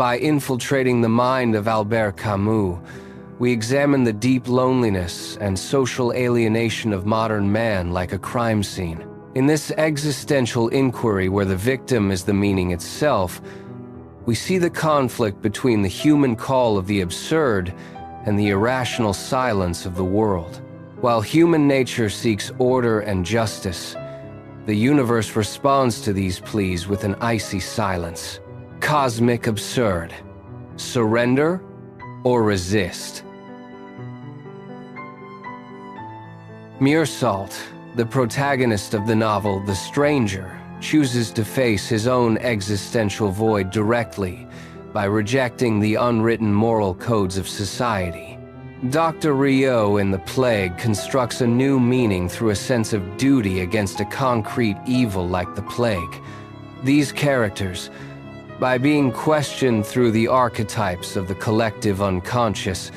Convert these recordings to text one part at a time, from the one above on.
By infiltrating the mind of Albert Camus, we examine the deep loneliness and social alienation of modern man like a crime scene. In this existential inquiry where the victim is the meaning itself, we see the conflict between the human call of the absurd and the irrational silence of the world. While human nature seeks order and justice, the universe responds to these pleas with an icy silence. Cosmic absurd. Surrender or resist? Meursault, the protagonist of the novel The Stranger, chooses to face his own existential void directly by rejecting the unwritten moral codes of society. Dr. Rio in The Plague constructs a new meaning through a sense of duty against a concrete evil like the plague. These characters, by being questioned through the archetypes of the collective unconscious,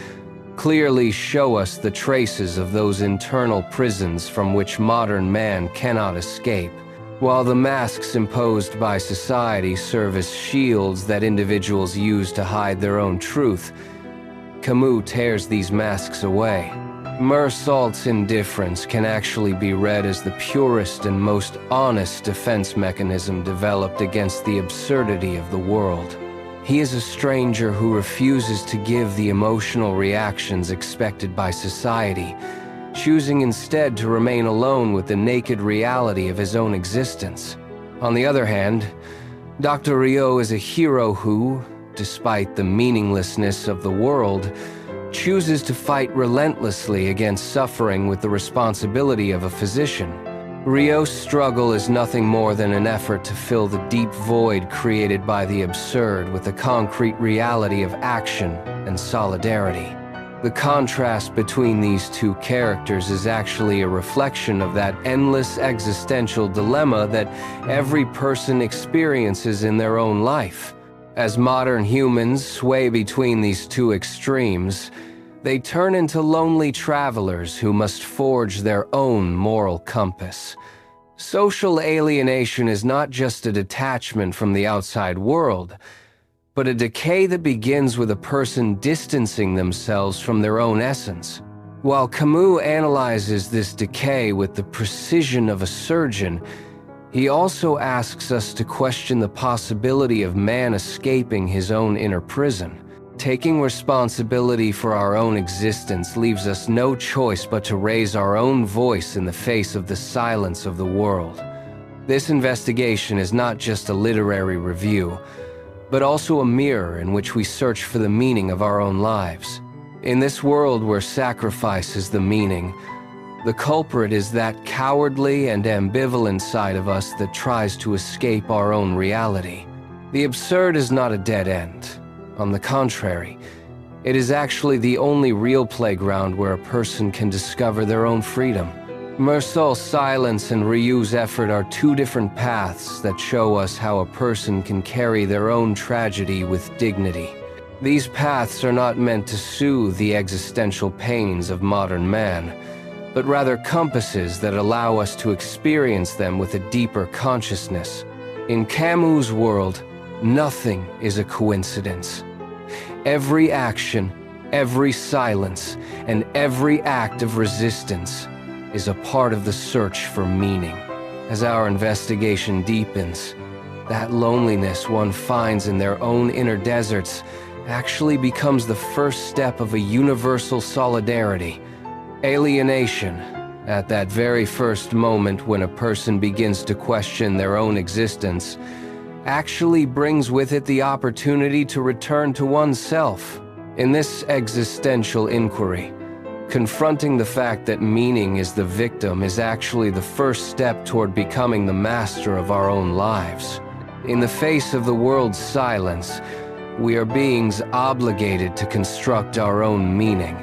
clearly show us the traces of those internal prisons from which modern man cannot escape. While the masks imposed by society serve as shields that individuals use to hide their own truth, Camus tears these masks away. Meursault's indifference can actually be read as the purest and most honest defense mechanism developed against the absurdity of the world. He is a stranger who refuses to give the emotional reactions expected by society, choosing instead to remain alone with the naked reality of his own existence. On the other hand, Dr. Rio is a hero who, despite the meaninglessness of the world, chooses to fight relentlessly against suffering with the responsibility of a physician. Rio's struggle is nothing more than an effort to fill the deep void created by the absurd with the concrete reality of action and solidarity. The contrast between these two characters is actually a reflection of that endless existential dilemma that every person experiences in their own life. As modern humans sway between these two extremes, they turn into lonely travelers who must forge their own moral compass. Social alienation is not just a detachment from the outside world, but a decay that begins with a person distancing themselves from their own essence. While Camus analyzes this decay with the precision of a surgeon, he also asks us to question the possibility of man escaping his own inner prison. Taking responsibility for our own existence leaves us no choice but to raise our own voice in the face of the silence of the world. This investigation is not just a literary review, but also a mirror in which we search for the meaning of our own lives. In this world where sacrifice is the meaning, the culprit is that cowardly and ambivalent side of us that tries to escape our own reality. The absurd is not a dead end. On the contrary, it is actually the only real playground where a person can discover their own freedom. Meursault's silence and Ryu's effort are two different paths that show us how a person can carry their own tragedy with dignity. These paths are not meant to soothe the existential pains of modern man, but rather compasses that allow us to experience them with a deeper consciousness. In Camus' world, nothing is a coincidence. Every action, every silence, and every act of resistance is a part of the search for meaning. As our investigation deepens, that loneliness one finds in their own inner deserts actually becomes the first step of a universal solidarity. Alienation, at that very first moment when a person begins to question their own existence, actually brings with it the opportunity to return to oneself. In this existential inquiry, confronting the fact that meaning is the victim is actually the first step toward becoming the master of our own lives. In the face of the world's silence, we are beings obligated to construct our own meaning,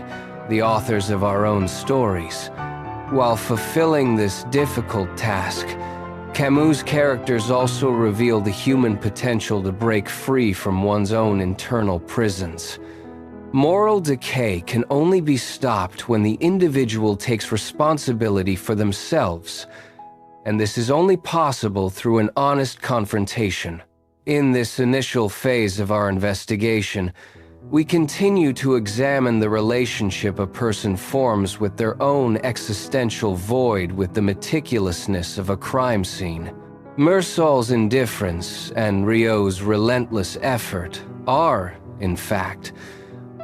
the authors of our own stories. While fulfilling this difficult task, Camus' characters also reveal the human potential to break free from one's own internal prisons. Moral decay can only be stopped when the individual takes responsibility for themselves, and this is only possible through an honest confrontation. In this initial phase of our investigation, we continue to examine the relationship a person forms with their own existential void with the meticulousness of a crime scene. Mersault's indifference and Rieux's relentless effort are, in fact,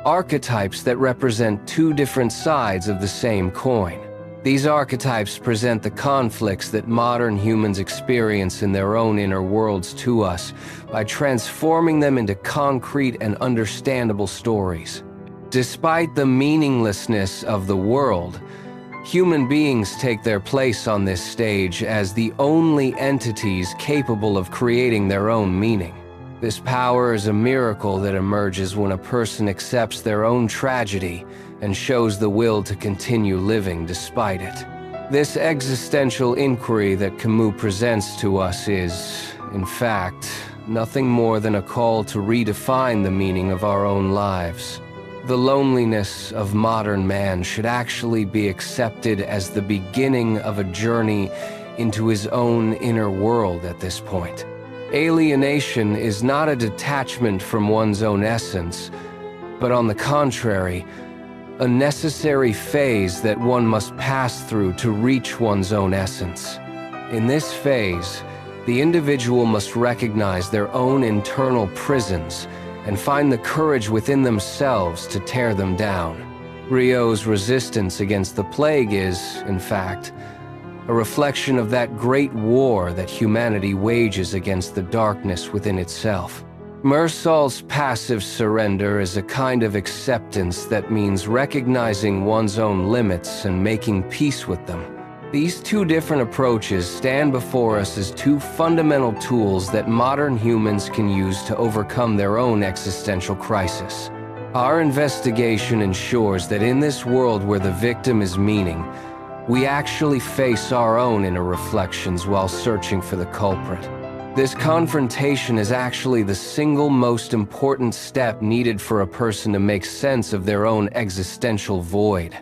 archetypes that represent two different sides of the same coin. These archetypes present the conflicts that modern humans experience in their own inner worlds to us by transforming them into concrete and understandable stories. Despite the meaninglessness of the world, human beings take their place on this stage as the only entities capable of creating their own meaning. This power is a miracle that emerges when a person accepts their own tragedy and shows the will to continue living despite it. This existential inquiry that Camus presents to us is, in fact, nothing more than a call to redefine the meaning of our own lives. The loneliness of modern man should actually be accepted as the beginning of a journey into his own inner world at this point. Alienation is not a detachment from one's own essence, but on the contrary, a necessary phase that one must pass through to reach one's own essence. In this phase, the individual must recognize their own internal prisons and find the courage within themselves to tear them down. Rieux's resistance against the plague is, in fact, a reflection of that great war that humanity wages against the darkness within itself. Mersault's passive surrender is a kind of acceptance that means recognizing one's own limits and making peace with them. These two different approaches stand before us as two fundamental tools that modern humans can use to overcome their own existential crisis. Our investigation ensures that in this world where the victim is meaning, we actually face our own inner reflections while searching for the culprit. This confrontation is actually the single most important step needed for a person to make sense of their own existential void.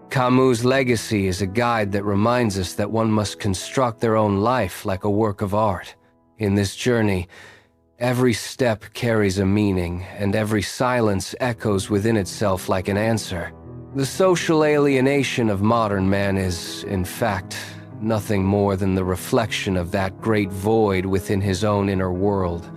Camus' legacy is a guide that reminds us that one must construct their own life like a work of art. In this journey, every step carries a meaning, and every silence echoes within itself like an answer. The social alienation of modern man is, in fact, nothing more than the reflection of that great void within his own inner world.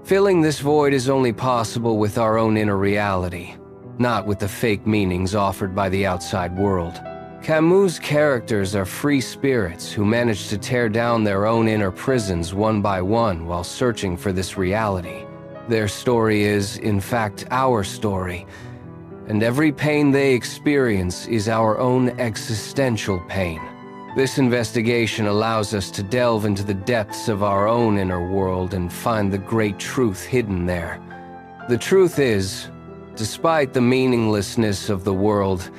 Filling this void is only possible with our own inner reality, not with the fake meanings offered by the outside world. Camus' characters are free spirits who manage to tear down their own inner prisons one by one while searching for this reality. Their story is, in fact, our story, and every pain they experience is our own existential pain. This investigation allows us to delve into the depths of our own inner world and find the great truth hidden there. The truth is, despite the meaninglessness of the world,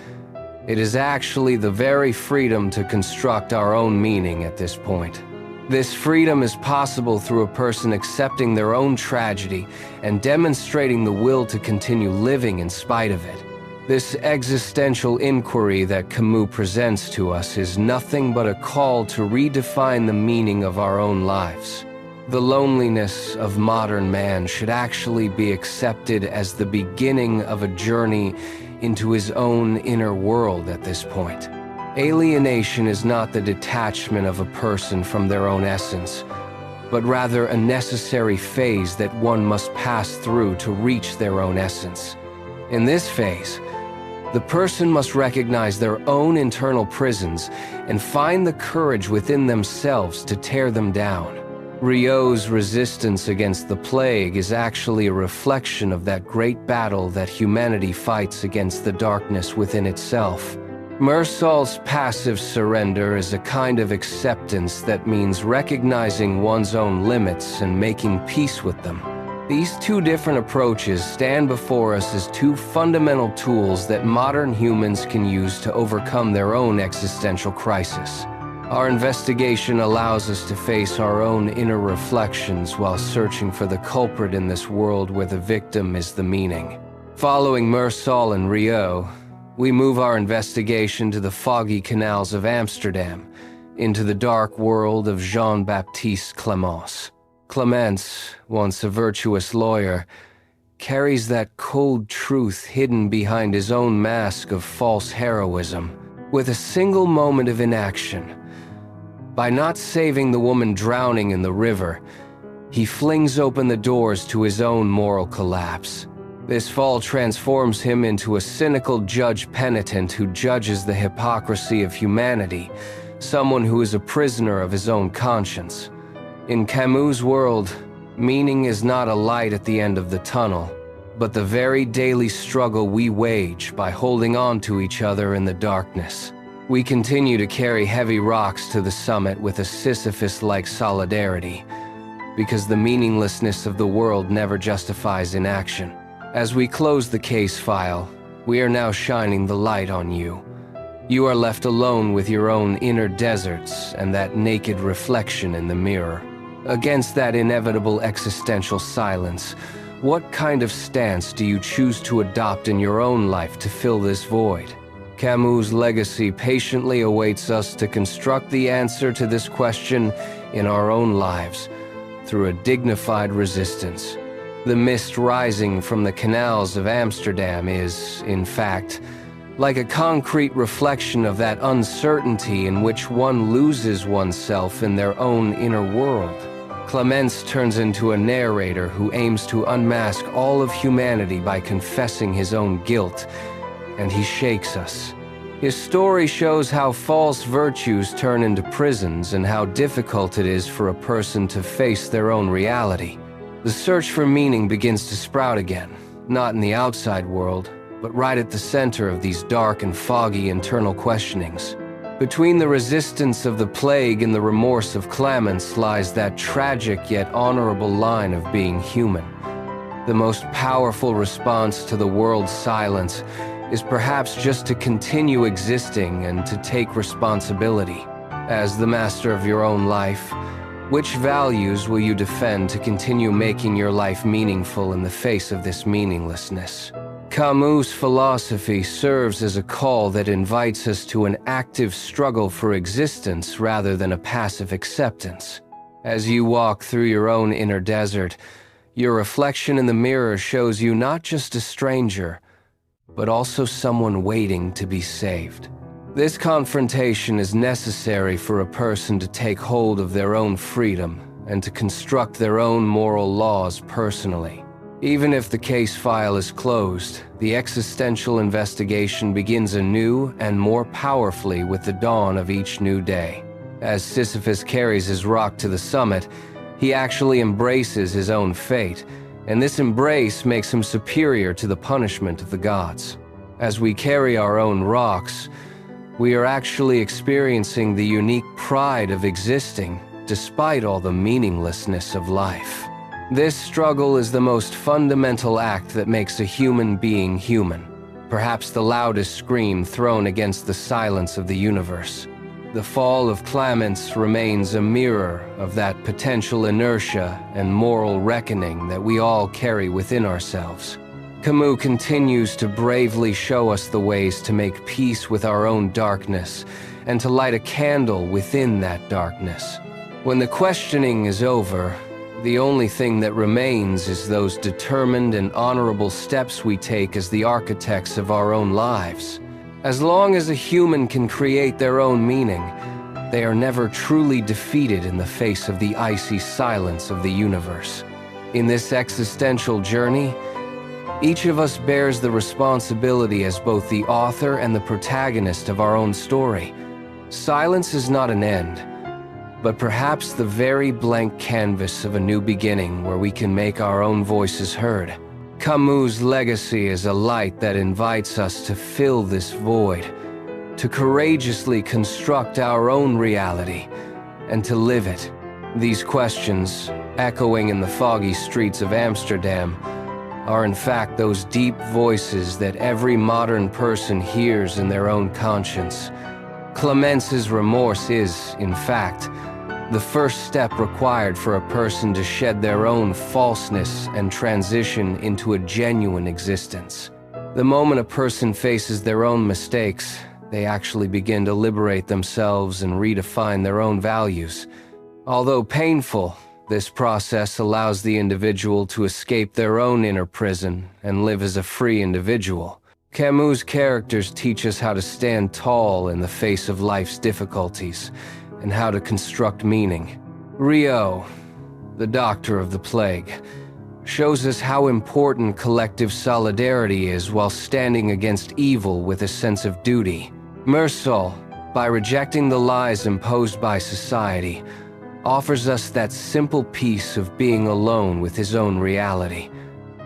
it is actually the very freedom to construct our own meaning at this point. This freedom is possible through a person accepting their own tragedy and demonstrating the will to continue living in spite of it. This existential inquiry that Camus presents to us is nothing but a call to redefine the meaning of our own lives. The loneliness of modern man should actually be accepted as the beginning of a journey into his own inner world at this point. Alienation is not the detachment of a person from their own essence, but rather a necessary phase that one must pass through to reach their own essence. In this phase, the person must recognize their own internal prisons and find the courage within themselves to tear them down. Rieux's resistance against the plague is actually a reflection of that great battle that humanity fights against the darkness within itself. Mersault's passive surrender is a kind of acceptance that means recognizing one's own limits and making peace with them. These two different approaches stand before us as two fundamental tools that modern humans can use to overcome their own existential crisis. Our investigation allows us to face our own inner reflections while searching for the culprit in this world where the victim is the meaning. Following Mersault and Rieux, we move our investigation to the foggy canals of Amsterdam, into the dark world of Jean-Baptiste Camus. Clemence, once a virtuous lawyer, carries that cold truth hidden behind his own mask of false heroism. With a single moment of inaction, by not saving the woman drowning in the river, he flings open the doors to his own moral collapse. This fall transforms him into a cynical judge penitent who judges the hypocrisy of humanity, someone who is a prisoner of his own conscience. In Camus' world, meaning is not a light at the end of the tunnel, but the very daily struggle we wage by holding on to each other in the darkness. We continue to carry heavy rocks to the summit with a Sisyphus-like solidarity, because the meaninglessness of the world never justifies inaction. As we close the case file, we are now shining the light on you. You are left alone with your own inner deserts and that naked reflection in the mirror. Against that inevitable existential silence, what kind of stance do you choose to adopt in your own life to fill this void? Camus' legacy patiently awaits us to construct the answer to this question in our own lives through a dignified resistance. The mist rising from the canals of Amsterdam is, in fact, like a concrete reflection of that uncertainty in which one loses oneself in their own inner world. Clemence turns into a narrator who aims to unmask all of humanity by confessing his own guilt, and he shakes us. His story shows how false virtues turn into prisons and how difficult it is for a person to face their own reality. The search for meaning begins to sprout again, not in the outside world, but right at the center of these dark and foggy internal questionings. Between the resistance of the plague and the remorse of Clemence lies that tragic yet honorable line of being human. The most powerful response to the world's silence is perhaps just to continue existing and to take responsibility. As the master of your own life, which values will you defend to continue making your life meaningful in the face of this meaninglessness? Camus' philosophy serves as a call that invites us to an active struggle for existence rather than a passive acceptance. As you walk through your own inner desert, your reflection in the mirror shows you not just a stranger, but also someone waiting to be saved. This confrontation is necessary for a person to take hold of their own freedom and to construct their own moral laws personally. Even if the case file is closed, the existential investigation begins anew and more powerfully with the dawn of each new day. As Sisyphus carries his rock to the summit, he actually embraces his own fate, and this embrace makes him superior to the punishment of the gods. As we carry our own rocks, we are actually experiencing the unique pride of existing despite all the meaninglessness of life. This struggle is the most fundamental act that makes a human being human, perhaps the loudest scream thrown against the silence of the universe. The fall of Clemence remains a mirror of that potential inertia and moral reckoning that we all carry within ourselves. Camus continues to bravely show us the ways to make peace with our own darkness and to light a candle within that darkness. When the questioning is over, the only thing that remains is those determined and honorable steps we take as the architects of our own lives. As long as a human can create their own meaning, they are never truly defeated in the face of the icy silence of the universe. In this existential journey, each of us bears the responsibility as both the author and the protagonist of our own story. Silence is not an end, but perhaps the very blank canvas of a new beginning where we can make our own voices heard. Camus' legacy is a light that invites us to fill this void, to courageously construct our own reality, and to live it. These questions, echoing in the foggy streets of Amsterdam, are in fact those deep voices that every modern person hears in their own conscience. Clemence's remorse is, in fact, the first step required for a person to shed their own falseness and transition into a genuine existence. The moment a person faces their own mistakes, they actually begin to liberate themselves and redefine their own values. Although painful, This process allows the individual to escape their own inner prison and live as a free individual. Camus' characters teach us how to stand tall in the face of life's difficulties and how to construct meaning. Rio, the doctor of the plague, shows us how important collective solidarity is while standing against evil with a sense of duty. Meursault, by rejecting the lies imposed by society, offers us that simple peace of being alone with his own reality.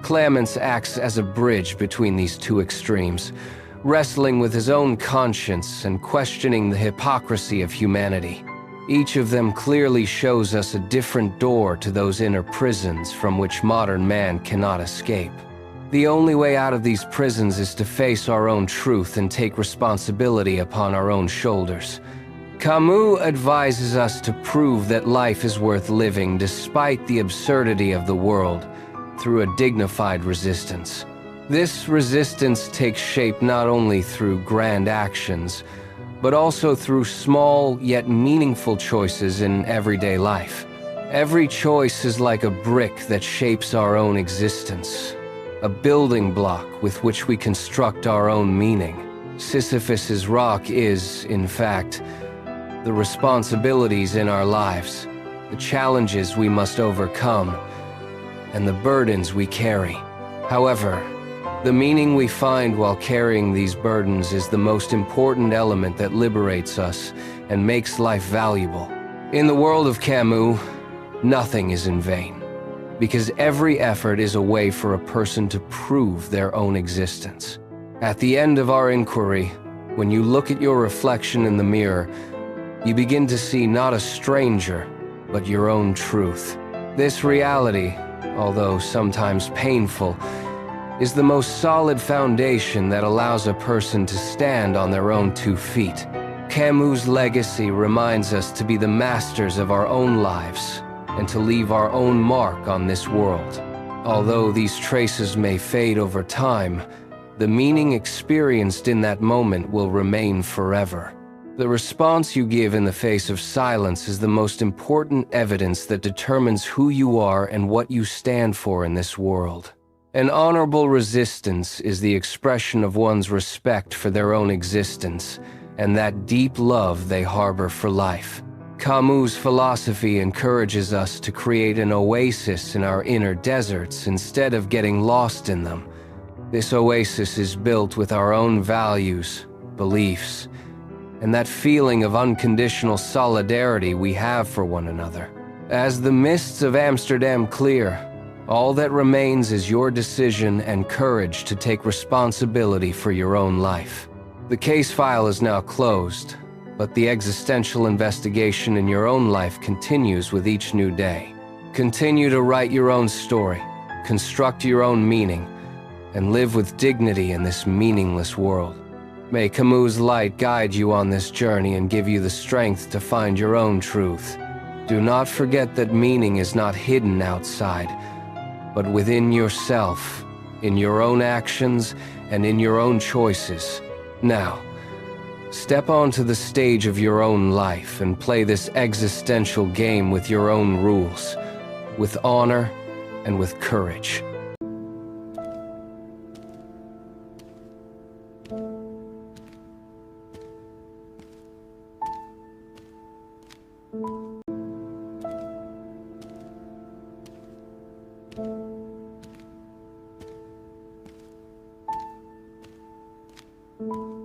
Clemens acts as a bridge between these two extremes, wrestling with his own conscience and questioning the hypocrisy of humanity. Each of them clearly shows us a different door to those inner prisons from which modern man cannot escape. The only way out of these prisons is to face our own truth and take responsibility upon our own shoulders. Camus advises us to prove that life is worth living despite the absurdity of the world through a dignified resistance. This resistance takes shape not only through grand actions, but also through small yet meaningful choices in everyday life. Every choice is like a brick that shapes our own existence, a building block with which we construct our own meaning. Sisyphus's rock is, in fact, the responsibilities in our lives, the challenges we must overcome, and the burdens we carry. However, the meaning we find while carrying these burdens is the most important element that liberates us and makes life valuable. In the world of Camus, nothing is in vain, because every effort is a way for a person to prove their own existence. At the end of our inquiry, when you look at your reflection in the mirror, you begin to see not a stranger, but your own truth. This reality, although sometimes painful, is the most solid foundation that allows a person to stand on their own 2 feet. Camus' legacy reminds us to be the masters of our own lives and to leave our own mark on this world. Although these traces may fade over time, the meaning experienced in that moment will remain forever. The response you give in the face of silence is the most important evidence that determines who you are and what you stand for in this world. An honorable resistance is the expression of one's respect for their own existence and that deep love they harbor for life. Camus' philosophy encourages us to create an oasis in our inner deserts instead of getting lost in them. This oasis is built with our own values, beliefs, and that feeling of unconditional solidarity we have for one another. As the mists of Amsterdam clear, all that remains is your decision and courage to take responsibility for your own life. The case file is now closed, but the existential investigation in your own life continues with each new day. Continue to write your own story, construct your own meaning, and live with dignity in this meaningless world. May Camus' light guide you on this journey and give you the strength to find your own truth. Do not forget that meaning is not hidden outside, but within yourself, in your own actions, and in your own choices. Now, step onto the stage of your own life and play this existential game with your own rules, with honor and with courage. Thank you.